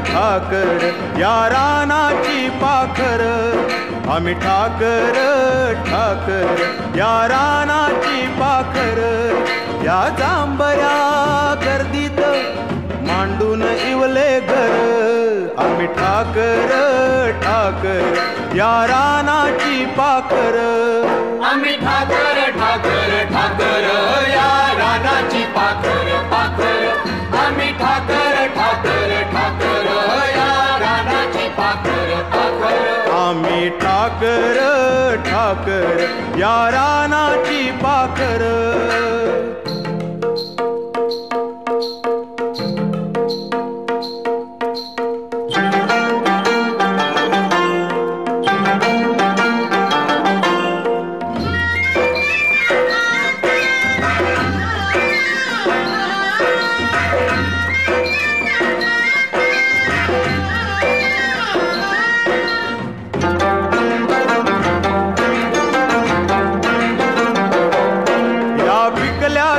ठाकर या रानाची पाखर आम्ही ठाकर ठाकर या रानाची पाखर या जांभया गर्दीत मांडून इवले घर आम्ही ठाकर ठाकर या रानाची पाखर आम्ही ठाकर ठाकर ठाकर या रानाची पाखर पाखर आम्ही ठाकर ठाकर ठाकर या रानाची पाखर पाखर आम्ही ठाकर ठाकर या रानाची पाखर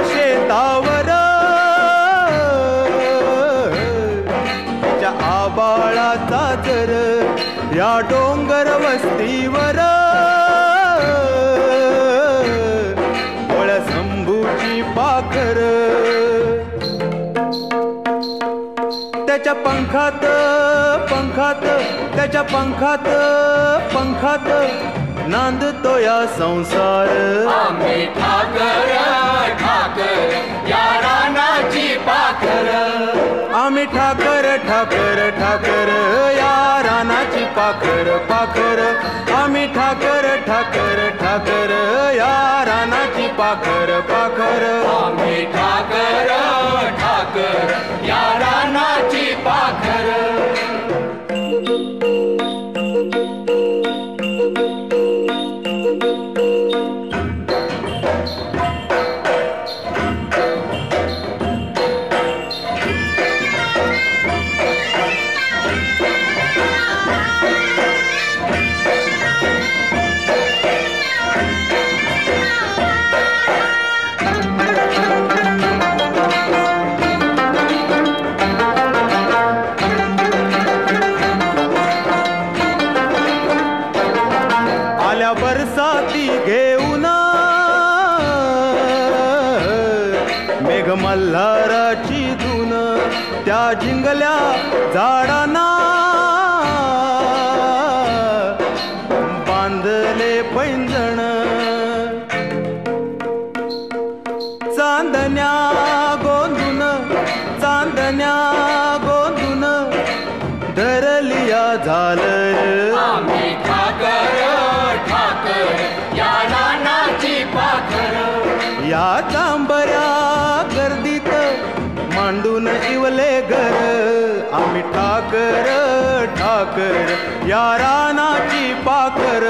शेतावर आबाळाचा जर या डोंगर वस्तीवर शंभूची पाखर त्याच्या पंखात पंखात त्याच्या पंखात पंखात नांदतो या संसार आम्ही ठाकर ठाकर या रानाची पाखर आम्ही ठाकर ठाकर ठाकर या रानाची पाखर पाखर आम्ही ठाकर ठाकर ठाकर या रानाची पाखर पाखर आम्ही ठाकर ठाकर या रानाची पाखर बरसाती घेऊन मेघ मल्हाराची धून त्या जिंगल्या झाडांना बांधले पैंजण चांदण्या गोंधून चांदण्या गोंधून धरलिया झालंय आम्ही ठाकर ठाकर या रानाची पाखर या जांभया गर्दीत मांडून इवले घर आम्ही ठाकर ठाकर या रानाची पाखर